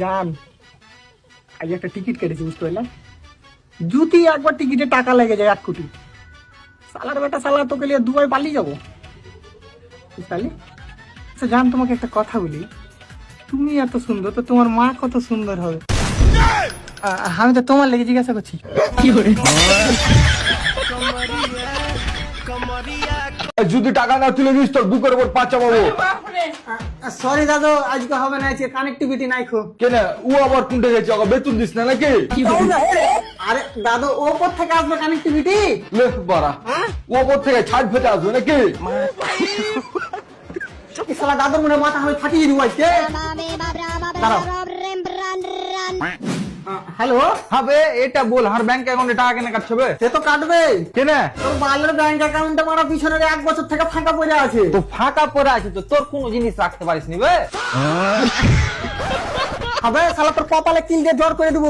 জান আজ একটা টিকিট কেটেছি, বুঝতে পারলাম। যদি একবার টিকিটে টাকা লেগে যায় 1 কোটি, সালার বেটা সালা তোকে লিয়ে দুবাই পালিয়ে যাবো, বুঝলি? আচ্ছা জান, তোমাকে একটা কথা বলি, তুমি এত সুন্দর তো তোমার মা কত সুন্দর হবে। আমি তো তোমার লেগে জিজ্ঞাসা করছি। কি করে যদি টাকা না তুলে দিস তোর বুকের উপর পাচা পাবো। সরি দাদু, আজকে হবে না, আজকে কানেক্টিভিটি নাই খো। কেন ও আবার কোনটা গেছে, ওকে বেতন দিস না নাকি? আরে দাদু, ও কোথা থেকে আসবে কানেক্টিভিটি? লে বাড়া, ও ওপর থেকে ছাদ ফেটে আসবে নাকি? সালা দাদুর মনে মাথা আমি ফাটিয়ে দিব আজকে। হ্যালো, হবে এটা বল, হার ব্যাংক অ্যাকাউন্টে টাকা কেন কাটছে বে? সে তো কাটবে। কেন তোর বালের ব্যাংক অ্যাকাউন্টে মারা পিছনের 1 বছর থেকে ফাঁকা পড়ে আছে। তো ফাঁকা পড়ে আছে তো তোর কোনো জিনিস রাখতে পারিস নি বে? হবে শালা, তোর কপালে কিল দিয়ে জ্বর করে দেবো।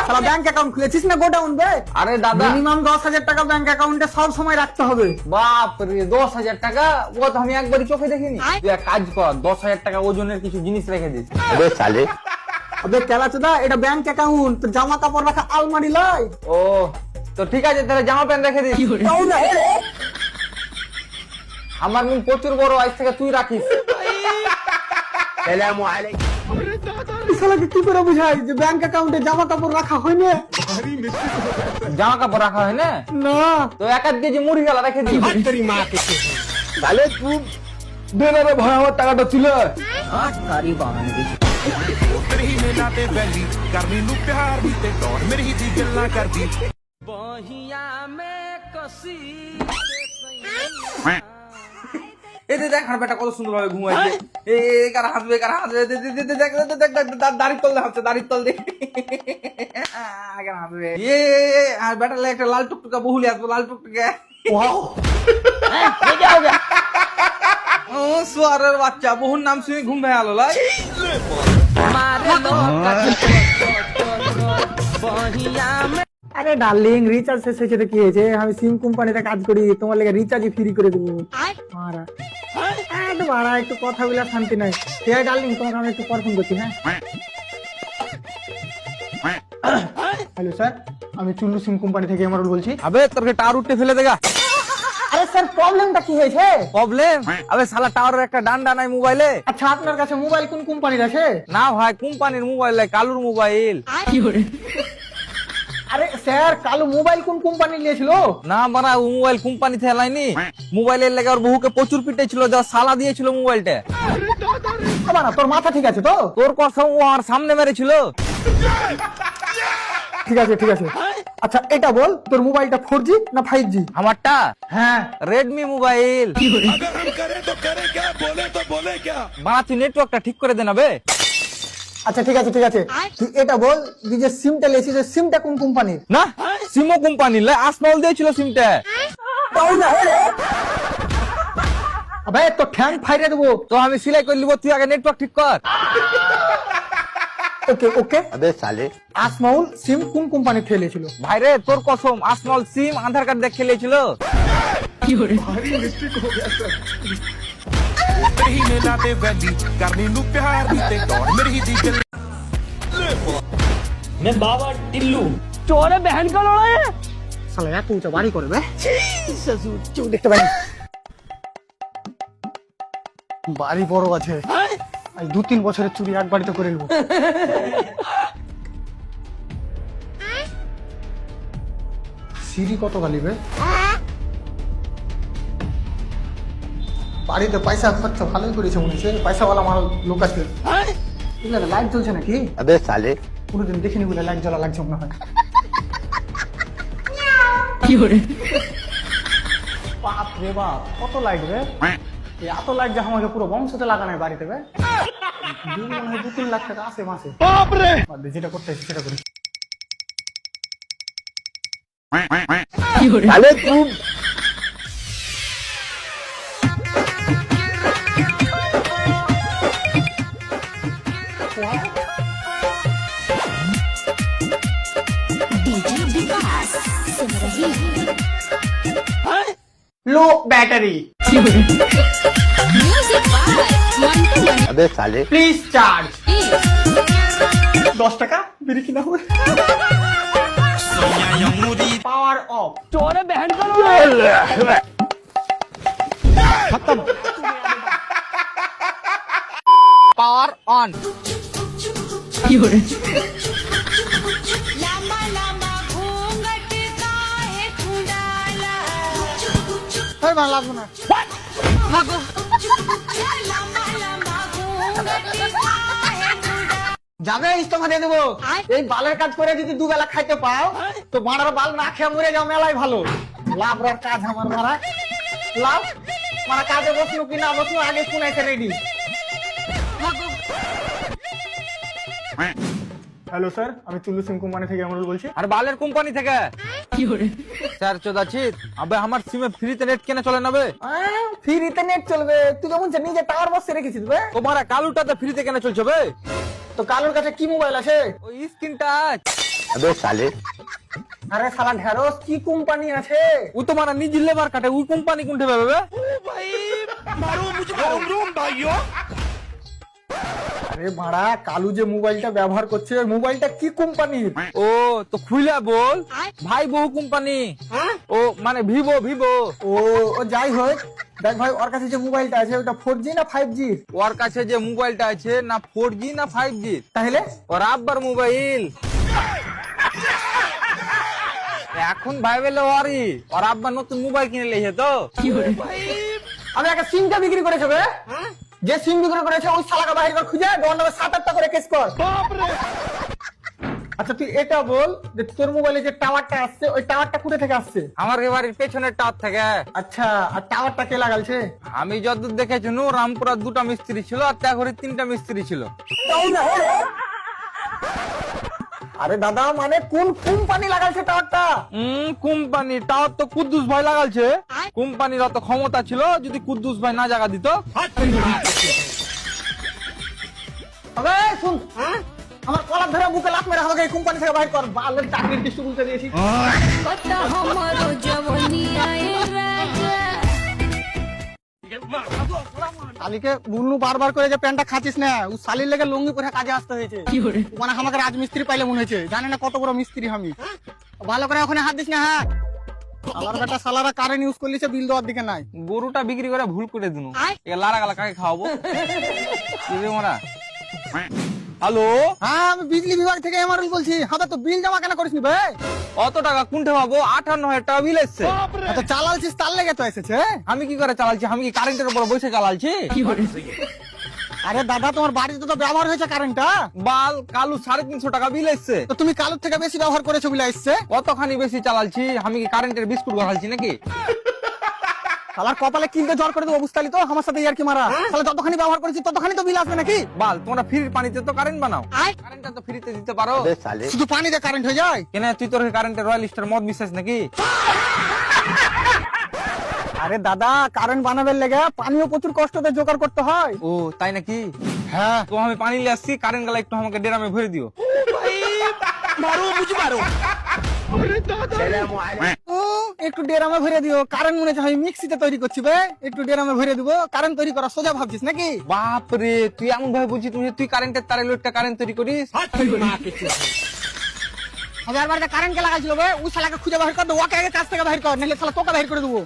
শালা ব্যাংক অ্যাকাউন্ট খুলেছিস না গোডাউন বে? আরে দাদা, মিনিমাম 10,000 টাকা ব্যাংক অ্যাকাউন্টে সব সময় রাখতে হবে। বাপ রে 10,000 টাকা, ও তো আমি একবারই চোখে দেখিনি। তুই এক কাজ কর, 10,000 টাকা ওজনের কিছু জিনিস রেখে দিস। আবে কেলাচোদা, এটা ব্যাংক অ্যাকাউন্ট, তো জামা কাপড় রাখা আলমারি লয়। ও তো ঠিক আছে, তাহলে জামা প্যান্ট রেখে দিস। আমার মুখ প্রচুর বড়, আজ থেকে তুই রাখিস। শালাকে কি করে বুঝাই যে ব্যাংক অ্যাকাউন্টে জামা কাপড় রাখা হয় না? জামা কাপড় রাখা হয় না, না তো 1 কেজি মুড়ি গেলা রেখে দিস। তাহলে তুই দে না রে ভাই, আমার টাকাটা তুলে। ਤੇਰੇ ਹੀ ਮੇਲਾ ਤੇ ਵੈਲੀ ਕਰਨੀ ਨੂੰ ਪਿਆਰ ਦੀ ਤੇ ਦੌੜ ਮੇਰੀ ਹੀ ਦੀ ਗੱਲਾਂ ਕਰਦੀ এই দেখ আর বেটা কত সুন্দর ভাবে ঘুমাইছে। এই কার হাসবে, কার হাসবে, দেখ দাড়ি তল হাসছে, দাড়ি তল দে। কার হাসবে আর বেটা একটা লাল টুকটুকা বহুলি আসবে, লাল টুকটুকা। ও সোয়ারের বাচ্চা, বহুর নাম শুনে ঘুম ভেঙে আলো লাই। আরে ডার্লিং, রিচার্জ শেষ হয়েছে তো কি হয়েছে? আমি সিম কোম্পানিতে কাজ করি, তোমার লেগে রিচার্জই ফ্রি করে দেবো। মারা একটু বাড়া, একটু কথা বলে শান্তি নাই। ঠিক আছে ডার্লিং, তোমাকে আমি একটু পর ফোন করছি। হ্যাঁ হ্যালো স্যার, আমি চুল্লু সিম কোম্পানি থেকে এমআরউল বলছি। আবে তোর টাওয়ার উঠে ফেলে দেগা। আরে স্যার, প্রবলেমটা কি হয়েছে? প্রবলেম? আবে শালা টাওয়ারের একটা ডান্ডা নাই মোবাইলে। আচ্ছা, আপনার কাছে মোবাইল কোন কোম্পানির আছে? না ভাই, কোম্পানির মোবাইল নাই, কালুর মোবাইল। আরে স্যার, কালো মোবাইল কোন কোম্পানি নিয়েছিল? না মারা, ও মোবাইল কোম্পানি থেকে লাইনি, মোবাইলের লেগে ওর বহুকে প্রচুর পিটাইছিল, যা সালা দিয়েছিল মোবাইলটা। বাড়া, তোর মাথা ঠিক আছে তো? তোর কসম, ও আমার সামনে মেরেছিল। ঠিক আছে ঠিক আছে। আচ্ছা এটা বল, তোর মোবাইলটা 4G না 5G? আমারটা হ্যাঁ। Redmi mobile. अगर हम करे तो करे क्या बोले तो बोले क्या বাড়া তুই নেটওয়ার্কটা ঠিক করে দে না বে। আচ্ছা ঠিক আছে ঠিক আছে, তুই এটা বল, তুই যে সিমটা লেছিস, সিমটা কোন কোম্পানির? না সিমো কোম্পানি লে, আসমাল দিয়েছিল সিমটা। আবে তো ঠ্যাং ফাইরে দেবো। তো আমি সিলাই করে নিব, তুই আগে নেটওয়ার্ক ঠিক কর। ওকে ওকে। আবে সালে, আসমাউল সিম কোন কোম্পানি ঠেলেছিল? ভাই রে তোর কসম, আসমাল সিম আধার কার্ড দেখে খেলেছিল। ਤੇਰੇ ਹੀ ਮੇਲਾ ਤੇ ਵੈਲੀ ਕਰਨੀ ਨੂੰ ਪਿਆਰ ਦੀ ਤੇ ਦੌੜ ਮੇਰੀ ਹੀ ਦੀ ਗੱਲਾਂ শালা এত উঁচা বাড়ি করবে, কেউ দেখতে পাইনি। বাড়ি বড় আছে, আজ 2-3 বছরের চুরি এক বাড়িতে করে নেবো। সিঁড়ি কত গালিবে? বাড়িতে পয়সা খরচ ভালোই করেছে মনে হচ্ছে, পয়সাওয়ালা মাল লোক আছে। লাইট জ্বলছে নাকি? अबे साले কোনোদিন দেখিনি বলে লাইট জ্বলা লাগছে মনে হয়। বাপ রে বাপ, কত লাইট রে! এই এত লাইট যা আমাকে পুরো বংশতে লাগানো বাড়িতে বে। 2-3 লাখ টাকা আসে মাসে। বাপ রে! যেটা করতে হয় সেটা করি। साले तू लो बैटरी, अबे साले प्लीज चार्ज। 10 টাকা বিড়ি কিনা হবে। Power off. Power on. लांबा लांबा घूंघट काहे खुंडाला এই ভালো লাগবে না। लांबा लांबा घूंघट काहे खुंडाला যাবে ইস্তফা দিয়ে দেবো। এই বালের কাজ করে যদি দুবেলা খাইতে পাও তো মারার বাল না খেয়ে মরে যাও, মেলাই ভালো। লাভ র কাজ আমার মারা লাভ মারা কাজে বসলো কি না বসলো আগে শুনাইছে রেডি। হ্যালো স্যার, আমি চুল্লু সিম কোম্পানি থেকে আমরুল বলছি। আর বালের কোম্পানি থেকে স্যার চোদাচ্ছিস আবে আমার সিমে ফ্রিতে নেট কেন চলে না বে? ফ্রিতে নেট চলবে? তুই যেমন নিজে টাওয়ার বসে রেখেছিস বে। তোমার কালুটাতে ফ্রিতে কেন চলছে বে? তো কালোর কাছে কি মোবাইল আছে? ওই স্ক্রিন টাচ। আরে শালা ঢেরস কি কোম্পানি আছে? ও তোমার নিজে লেবার কাটে ওই কোম্পানি কোনটা পাবে বে? আরে ভাড়া কালু যে মোবাইলটা ব্যবহার করছে ওই মোবাইলটা কি কোম্পানির? ও তো খুইলা বল ভাই বহু কোম্পানি। ও মানে ভিভো ভিভো। ও ও যাই হোক, দেখ ভাই ওর কাছে যে মোবাইলটা আছে ওটা 4G না 5G? ওর কাছে যে মোবাইলটা আছে না 4G না 5G? তাহলে ওর আব্বার মোবাইল। এখন ভাই বলে ওর আব্বা নতুন মোবাইল কিনে লেছে তো। আমি একটা সিমটা বিক্রি করেছে বে। যে সিম বিক্রি করেছে ওই শালাকে বাইরে কর, খুঁজে দোকান নামে 7-8টা করে কেস কর। আচ্ছা তুই এটা বল যে তোর মোবাইলে যে টাওয়ারটা আসছে ওই টাওয়ারটা কোথা থেকে আসছে? আমার বাড়ির পেছনের টাওয়ার থেকে। আচ্ছা, আর টাওয়ারটা কে লাগালছে? আমি যতদূর দেখেছি রামপুরা 2টা মিস্ত্রি ছিল আর ঘরে 3টা মিস্ত্রি ছিল। আরে দাদা মানে কোন কোম্পানি লাগালছে টাওয়ারটা? কোম্পানি টাওয়ার তো কুদ্দুস ভাই লাগালছে। কোম্পানির অত ক্ষমতা ছিল যদি কুদ্দুস ভাই না জায়গা দিত। আবে শুন, আমার কলার ধরে বুকে লাফ মেরে আমাকে এই কোম্পানি থেকে বাইর কর। বালের চাকরির কিছু বলতে দিয়েছি। कत हमरो जवनिया ए राजा শালিকে বুল্লু বারবার করে যে প্যান্টটা খাচ্ছিস না ও শালির লেগে লুঙ্গি পরে কাজে আসতে হয়েছে। মানে আমাকে রাজমিস্ত্রি পাইলে মনে হয়েছে, জানি না কত বড় মিস্ত্রি আমি। ভালো করে ওখানে হাত দিস না। হ্যাঁ শালার বেটা শালারা কারেন্ট ইউজ করলিছে বিল দেওয়ার দিকে নাই। গরুটা বিক্রি করে ভুল করে দিনু লারা গালা কাকে খাওয়াবো? হ্যালো, হ্যাঁ আমি বিজলি বিভাগ থেকে এমআরএল বলছি। হ্যাঁ তো বিল জমা কেন করিসনি ভাই? অত টাকা কোনটা পাবো? 58,000 টাকা বিল এসছে। তো চালালছিস তার লেগে তো এসেছে। আমি কি করে চালাচ্ছি? আমি কি কারেন্টের উপর বসে চালাচ্ছি? আরে দাদা তোমার বাড়িতে তো ব্যবহার হয়েছে কারেন্টটা। বাল কালু 350 টাকা বিল এসছে। তো তুমি কালুর থেকে বেশি ব্যবহার করেছো বলে আসছে। কতখানি বেশি চালাচ্ছি? আমি কি কারেন্টের বিস্কুট গড়ালছি নাকি? শালার কপালে কিনতে জ্বর করে দেবো বুঝতালি তো আমার সাথে ইয়ার কি মারা। তাহলে যতখানি ব্যবহার করেছি ততখানি তো বিল আসবে নাকি? বাল তোমরা ফ্রির পানিতে তো কারেন্ট বানাও, কারেন্টটা তো ফ্রিতে দিতে পারো। শুধু পানি দিয়ে কারেন্ট হয়ে যায়? কেন তুই তোর কারেন্টের রয়্যাল স্টার মদ বিশ্বাস নাকি? আরে দাদা কারেন্ট বানাবার লেগে পানিও প্রচুর কষ্টতে জোগাড় করতে হয়। ও তাই নাকি? হ্যাঁ তো আমি পানি নিয়ে আসছি, কারেন্ট গালা একটু আমাকে ড্রামে ভরে দিও। ও একটু ডেরামে ভরে দিও। কারেন্ট মনে হচ্ছে আমি মিক্সিতে তৈরি করছি বে। একটু ডেরামে ভরে দিব। কারেন্ট তৈরি করা সোজা ভাবছিস নাকি? বাপরে তুই এমন ভাবে বলছিস তুই কারেন্টের তারে লোটটা কারেন্ট তৈরি করিস? হাজার বাড়িতে কারেন্ট কে লাগাইছিল বে? ওই শালাকে খুঁজে বাহির কর দে, ওকে আগে কাজ থেকে বাহির কর, নাহলে শালা তোকে বাহির করে দেবো।